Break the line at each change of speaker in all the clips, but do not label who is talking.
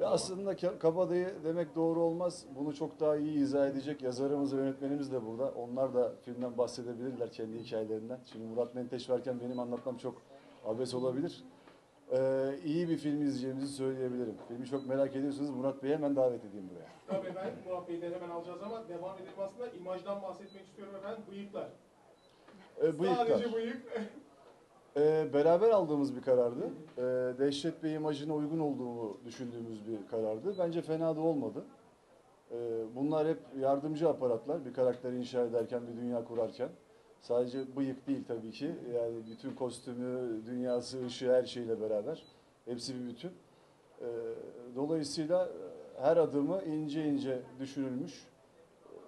Ya aslında kabadayı demek doğru olmaz. Bunu çok daha iyi izah edecek yazarımız ve yönetmenimiz de burada. Onlar da filmden bahsedebilirler kendi hikayelerinden. Şimdi Murat Menteş varken benim anlatmam çok abes olabilir. İyi bir film izleyeceğimizi söyleyebilirim. Filmi çok merak ediyorsunuz. Murat Bey'i hemen davet edeyim buraya.
Tabii efendim, Murat Bey'den hemen alacağız ama devam edelim aslında. İmajdan bahsetmek istiyorum efendim. Bıyıklar.
Bıyıklar.
Sadece bıyık.
Beraber aldığımız bir karardı. Dehşet Bey imajına uygun olduğunu düşündüğümüz bir karardı. Bence fena da olmadı. Bunlar hep yardımcı aparatlar bir karakteri inşa ederken, bir dünya kurarken. Sadece bıyık değil tabii ki. Yani bütün kostümü, dünyası, ışığı her şeyle beraber. Hepsi bir bütün. Dolayısıyla her adımı ince ince düşünülmüş,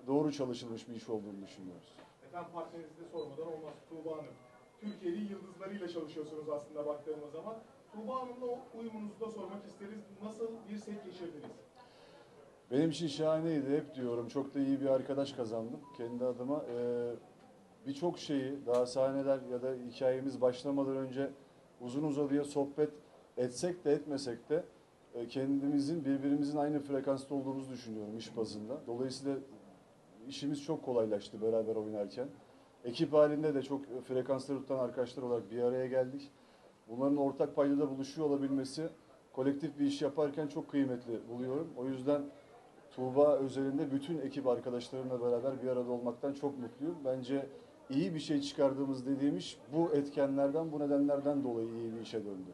doğru çalışılmış bir iş olduğunu düşünüyoruz.
Efendim partnerinizi de sormadan olmaz. Tuğba Hanım. Türkiye'nin yıldızlarıyla çalışıyorsunuz aslında baktığımız zaman. Tuğba Hanım'la uyumunuzu da sormak isteriz. Nasıl bir set geçirdiniz?
Benim için şahaneydi, hep diyorum. Çok da iyi bir arkadaş kazandım kendi adıma. Birçok şeyi, daha sahneler ya da hikayemiz başlamadan önce uzun uzadıya sohbet etsek de etmesek de kendimizin, birbirimizin aynı frekansta olduğumuzu düşünüyorum iş bazında. Dolayısıyla işimiz çok kolaylaştı beraber oynarken. Ekip halinde de çok frekansları tutan arkadaşlar olarak bir araya geldik. Bunların ortak paydada buluşuyor olabilmesi kolektif bir iş yaparken çok kıymetli buluyorum. O yüzden Tuğba özelinde bütün ekip arkadaşlarımla beraber bir arada olmaktan çok mutluyum. Bence iyi bir şey çıkardığımız dediğim iş bu etkenlerden, bu nedenlerden dolayı iyi bir işe döndü.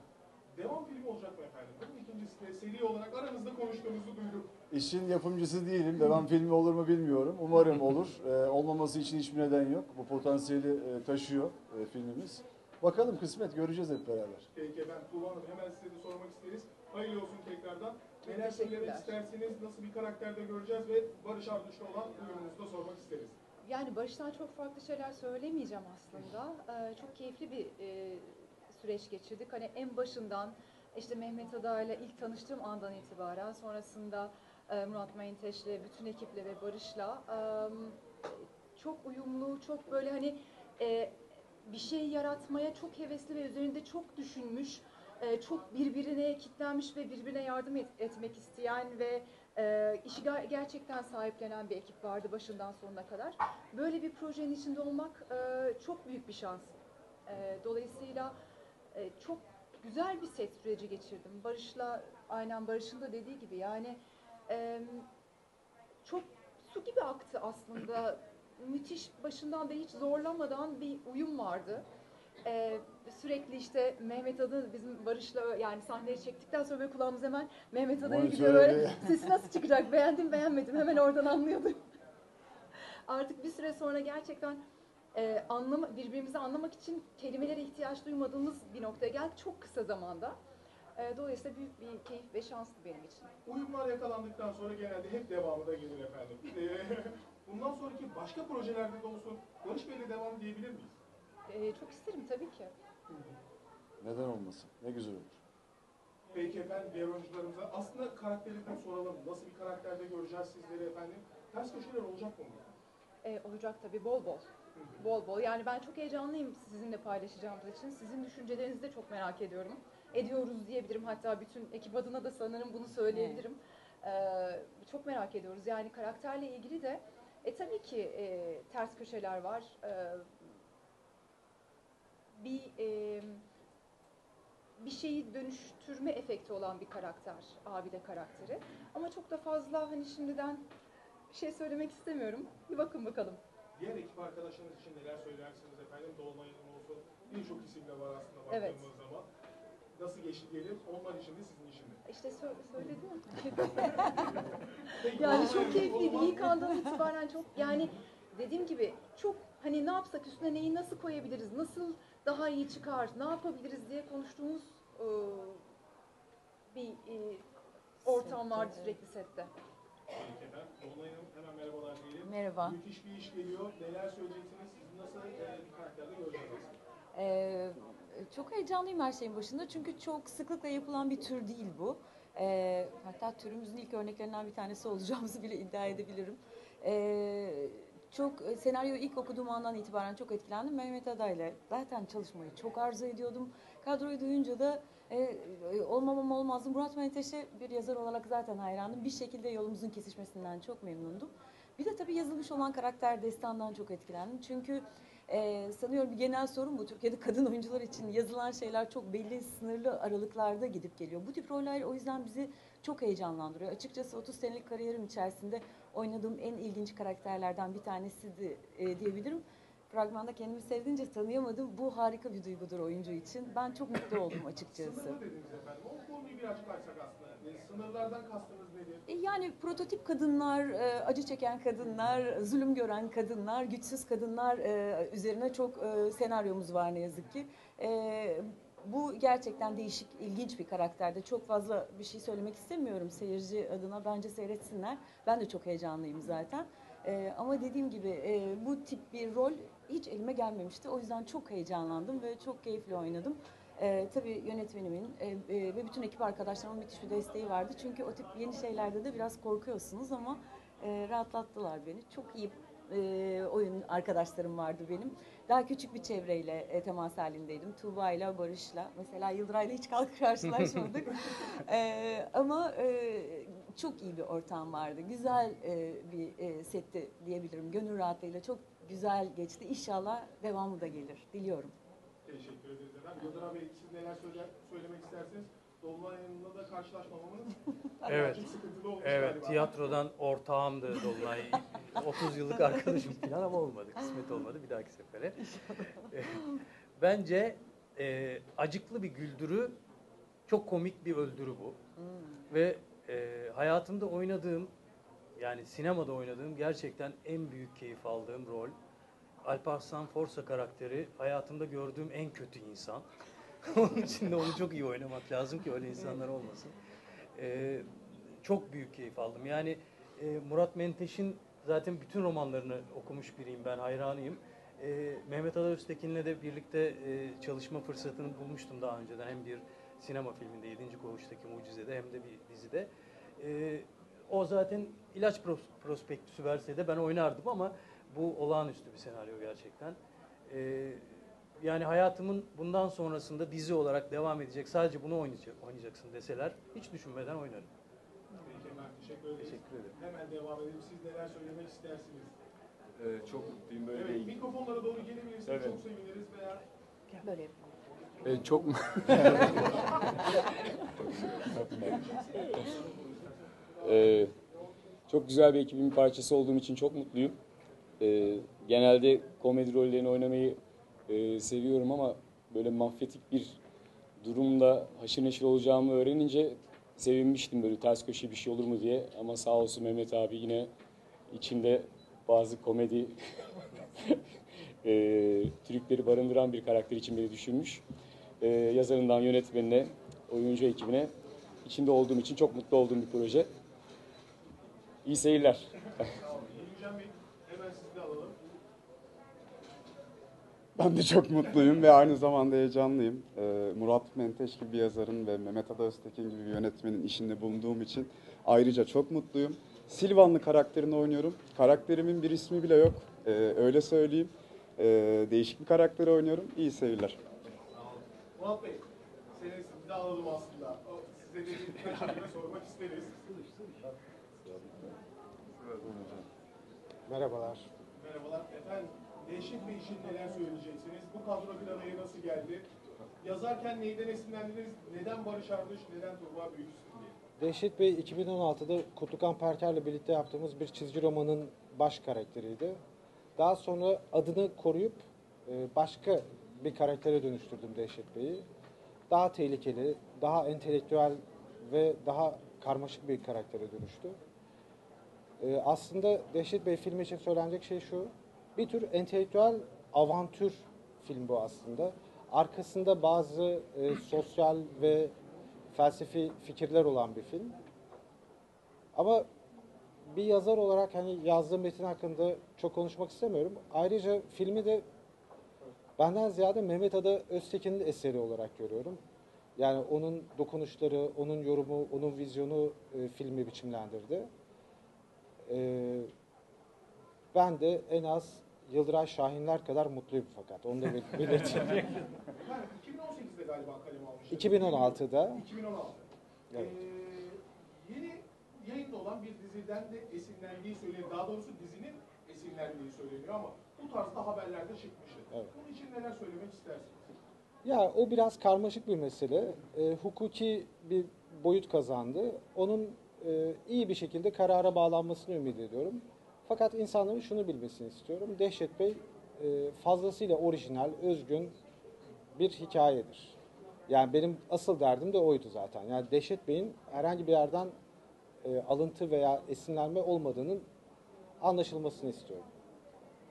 Devam filmi olacak mı efendim? Bunun ikincisi de seri olarak aranızda konuştuğunuzu duyduk.
İşin yapımcısı değilim. Devam filmi olur mu bilmiyorum. Umarım olur. Olmaması için hiçbir neden yok. Bu potansiyeli taşıyor filmimiz. Bakalım kısmet göreceğiz hep beraber.
Peki efendim, Tuğba Hanım hemen size de sormak isteriz. Hayırlı olsun tekrardan. Neler söylemek istersiniz? Nasıl bir karakterde göreceğiz ve Barış Arduç'la olan uyumunuzu da sormak isteriz.
Yani Barış'tan çok farklı şeyler söylemeyeceğim aslında. Çok keyifli bir süreç geçirdik. Hani en başından işte Mehmet Ada'yla ilk tanıştığım andan itibaren sonrasında Murat Menteş'le, bütün ekiple ve Barış'la çok uyumlu, çok böyle hani bir şey yaratmaya çok hevesli ve üzerinde çok düşünmüş, çok birbirine kitlenmiş ve birbirine yardım etmek isteyen ve işi gerçekten sahiplenen bir ekip vardı başından sonuna kadar. Böyle bir projenin içinde olmak çok büyük bir şans. Dolayısıyla çok güzel bir set süreci geçirdim. Barış'la, aynen Barış'ın da dediği gibi yani çok su gibi aktı aslında. Müthiş, başından da hiç zorlamadan bir uyum vardı. Sürekli işte Mehmet Adı bizim Barış'la yani sahneyi çektikten sonra böyle kulağımız hemen Mehmet Ada'ya gidiyor böyle. Sesi nasıl çıkacak, beğendim beğenmedim hemen oradan anlıyordum. Artık bir süre sonra gerçekten birbirimizi anlamak için kelimelere ihtiyaç duymadığımız bir noktaya geldik çok kısa zamanda. Dolayısıyla büyük bir keyif ve şanstı benim için.
Uyumlar yakalandıktan sonra genelde hep devamı da gelir efendim. Bundan sonraki başka projelerde de olsun Barış Bey'le devam diyebilir miyiz?
Çok isterim tabii ki.
Neden olmasın? Ne güzel olur.
Peki efendim, diğer oyuncularımıza aslında karakterlikten soralım. Nasıl bir karakterde göreceğiz sizleri efendim? Ters köşeler olacak mı?
Olacak tabii bol bol. Bol bol. Yani ben çok heyecanlıyım sizinle paylaşacağımız için. Sizin düşüncelerinizi de çok merak ediyorum. Ediyoruz diyebilirim. Hatta bütün ekip adına da sanırım bunu söyleyebilirim. Çok merak ediyoruz. Yani karakterle ilgili de tabii ki ters köşeler var. Bir şeyi dönüştürme efekti olan bir karakter, Abide karakteri. Ama çok da fazla hani şimdiden bir şey söylemek istemiyorum. Bir bakın bakalım.
Diğer ekip arkadaşlarınız için neler söylersiniz efendim? Dolunay Hanım olsun. Birçok isim de var aslında baktığımız zaman. Nasıl geçti diyelim? Onlar için de sizin için de.
İşte söyledim. Yani çok keyifliydi. İlk andan itibaren çok yani dediğim gibi çok hani ne yapsak üstüne neyi nasıl koyabiliriz, nasıl daha iyi çıkar, ne yapabiliriz diye konuştuğumuz bir ortam vardı sürekli sette.
Peki efendim. Dolunay Hanım hemen merhabalar diyelim.
Merhaba.
Müthiş bir iş geliyor. Neler söyleyeceksiniz? Siz nasıl bir karakterde göreceksiniz?
Çok heyecanlıyım her şeyin başında çünkü çok sıklıkla yapılan bir tür değil bu. Hatta türümüzün ilk örneklerinden bir tanesi olacağımızı bile iddia edebilirim. Çok senaryoyu ilk okuduğum andan itibaren çok etkilendim. Mehmet Ada'yla zaten çalışmayı çok arzu ediyordum. Kadroyu duyunca da Olmamam olmazdı. Murat Menteş'e bir yazar olarak zaten hayranım. Bir şekilde yolumuzun kesişmesinden çok memnundum. Bir de tabii yazılmış olan karakter Destan'dan çok etkilendim. Çünkü sanıyorum bir genel sorun bu. Türkiye'de kadın oyuncular için yazılan şeyler çok belli, sınırlı aralıklarda gidip geliyor. Bu tip roller o yüzden bizi çok heyecanlandırıyor. Açıkçası 30 senelik kariyerim içerisinde oynadığım en ilginç karakterlerden bir tanesiydi diyebilirim. Fragmanda kendimi sevdiğince tanıyamadım. Bu harika bir duygudur oyuncu için. Ben çok mutlu oldum açıkçası.
Sınırlı dediniz efendim. O konuyu bir açıklarsak aslında. Sınırlardan kastınız nedir?
Yani prototip kadınlar, acı çeken kadınlar, zulüm gören kadınlar, güçsüz kadınlar üzerine çok senaryomuz var ne yazık ki. Bu gerçekten değişik, ilginç bir karakterde. Çok fazla bir şey söylemek istemiyorum seyirci adına. Bence seyretsinler. Ben de çok heyecanlıyım zaten. Ama dediğim gibi bu tip bir rol hiç elime gelmemişti. O yüzden çok heyecanlandım ve çok keyifli oynadım. Tabii yönetmenimin ve bütün ekip arkadaşlarımın müthiş bir desteği vardı. Çünkü o tip yeni şeylerde de biraz korkuyorsunuz ama rahatlattılar beni. Çok iyi oyun arkadaşlarım vardı benim. Daha küçük bir çevreyle temas halindeydim. Tuğba ile Barış'la. Mesela Yıldıray'la hiç karşılaşmadık. Ama çok iyi bir ortam vardı. Güzel bir setti diyebilirim. Gönül rahatlığıyla çok güzel geçti. İnşallah devamı da gelir. Diliyorum.
Teşekkür ederiz efendim. Yıldırım Bey, siz neler söylemek istersiniz? Dolunay'la da karşılaşmamamız
Evet.
birazcık sıkıntılı olmuş
Evet,
galiba.
tiyatrodan ortağımdı Dolunay. 30 yıllık arkadaşım falan ama olmadı. Kısmet olmadı bir dahaki sefere. Bence acıklı bir güldürü, çok komik bir öldürü bu. Ve hayatımda oynadığım, yani sinemada oynadığım gerçekten en büyük keyif aldığım rol. Alparslan Forsa karakteri hayatımda gördüğüm en kötü insan. Onun için de onu çok iyi oynamak lazım ki öyle insanlar olmasın. Çok büyük keyif aldım. Yani Murat Menteş'in zaten bütün romanlarını okumuş biriyim ben, hayranıyım. Mehmet Ada Öztekin'le de birlikte çalışma fırsatını bulmuştum daha önceden. Hem bir sinema filminde 7. Koğuş'taki Mucize'de hem de bir dizide. O zaten ilaç prospektüsü verseydi ben oynardım ama bu olağanüstü bir senaryo gerçekten. Yani hayatımın bundan sonrasında dizi olarak devam edecek, sadece bunu oynayacaksın deseler hiç düşünmeden oynarım.
Peki efendim, teşekkür ederiz.
Teşekkür ederim.
Hemen devam edelim. Siz neler söylemek istersiniz?
Çok mutluyum böyle
Evet, mikrofonlara doğru gelebilirsiniz.
Evet.
Çok seviniriz veya
Böyle yapalım.
Çok çok güzel bir ekibin parçası olduğum için çok mutluyum. Genelde komedi rollerini oynamayı seviyorum ama böyle mafyatik bir durumda haşır neşir olacağımı öğrenince sevinmiştim, böyle ters köşe bir şey olur mu diye. Ama sağ olsun Mehmet abi yine içinde bazı komedi trikleri barındıran bir karakter için beni düşünmüş. Yazarından yönetmenine, oyuncu ekibine içinde olduğum için çok mutlu olduğum bir proje. İyi seyirler.
Gülcan Bey, hemen sizi de alalım.
Ben de çok mutluyum ve aynı zamanda heyecanlıyım. Murat Menteş gibi bir yazarın ve Mehmet Ada Öztekin gibi bir yönetmenin işinde bulunduğum için ayrıca çok mutluyum. Silvanlı karakterini oynuyorum. Karakterimin bir ismi bile yok. Öyle söyleyeyim. Değişik bir karakteri oynuyorum. İyi seyirler.
Murat Bey, sizi de alalım aslında. Size de birkaç şey sormak isteriz.
Merhabalar.
Merhabalar. Efendim, Dehşet Bey için neler söyleyeceksiniz? Bu kadro bir araya nasıl geldi? Yazarken neyden esinlendiniz? Neden Barış Arduç, neden Tuğba Büyüksün diye?
Dehşet Bey 2016'da Kutlukan Perker'le birlikte yaptığımız bir çizgi romanın baş karakteriydi. Daha sonra adını koruyup başka bir karaktere dönüştürdüm Dehşet Bey'i. Daha tehlikeli, daha entelektüel ve daha karmaşık bir karaktere dönüştü. Aslında Dehşet Bey filmi için söylenecek şey şu: bir tür entelektüel avantür film bu aslında. Arkasında bazı sosyal ve felsefi fikirler olan bir film. Ama bir yazar olarak hani yazdığım metin hakkında çok konuşmak istemiyorum. Ayrıca filmi de benden ziyade Mehmet Ada Öztekin'in eseri olarak görüyorum. Yani onun dokunuşları, onun yorumu, onun vizyonu filmi biçimlendirdi. Ben de en az Yıldıray Şahinler kadar mutluyum fakat. Onu da belirteyim.
Efendim 2018'de galiba kaleme almıştınız.
2016'da.
2016.
Evet.
Yeni yayında olan bir diziden de esinlendiği söyleniyor. Daha doğrusu dizinin esinlendiği söyleniyor ama bu tarzda haberlerde çıkmıştı.
Evet.
Bunun için neler söylemek istersiniz?
Ya o biraz karmaşık bir mesele. Hukuki bir boyut kazandı. Onun iyi bir şekilde karara bağlanmasını ümit ediyorum. Fakat insanların şunu bilmesini istiyorum. Dehşet Bey fazlasıyla orijinal, özgün bir hikayedir. Yani benim asıl derdim de oydu zaten. Yani Dehşet Bey'in herhangi bir yerden alıntı veya esinlenme olmadığının anlaşılmasını istiyorum.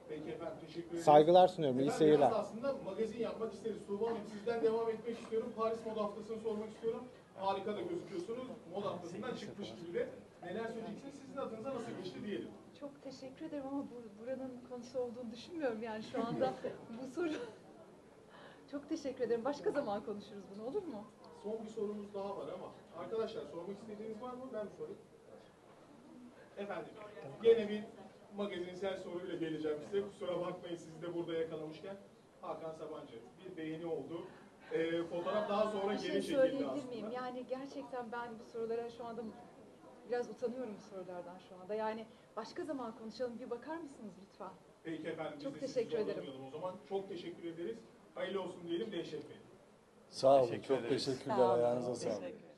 Peki efendim, teşekkür ederim.
Saygılar sunuyorum. İyi
Efendim,
seyirler.
biraz aslında magazin yapmak isteriz. Tuğba Hanım, sizden devam etmek istiyorum. Paris Moda Haftası'nı sormak istiyorum. Harika da gözüküyorsunuz. Moda Haftası'ndan çıkmış gibi de. Neler söyleyeceksiniz? Sizin adınıza nasıl geçti diyelim.
Çok teşekkür ederim ama buranın konusu olduğunu düşünmüyorum yani şu anda bu soru. Çok teşekkür ederim. Başka zaman konuşuruz bunu, olur mu?
Son bir sorumuz daha var ama. Arkadaşlar, sormak istediğiniz var mı? Ben mi sorayım? Efendim, gene bir magazinsel soruyla geleceğim size. Kusura bakmayın, sizi de burada yakalamışken. Hakan Sabancı, bir beğeni oldu. Fotoğraf daha sonra
Bir
geri
şey
çekildi
söyleyebilir
aslında.
miyim? Yani gerçekten ben bu sorulara şu anda biraz utanıyorum bu sorulardan şu anda. Yani başka zaman konuşalım. Bir bakar mısınız lütfen?
Peki efendim, biz
Çok
de sizi
teşekkür ederim.
zorlamayalım o zaman. Çok teşekkür ederiz. Hayırlı olsun diyelim Dehşet Bey.
Sağ olun.
Teşekkür
Çok
ederiz.
teşekkürler.
Sağ olun.
Ayağınıza sağlık.
Teşekkür.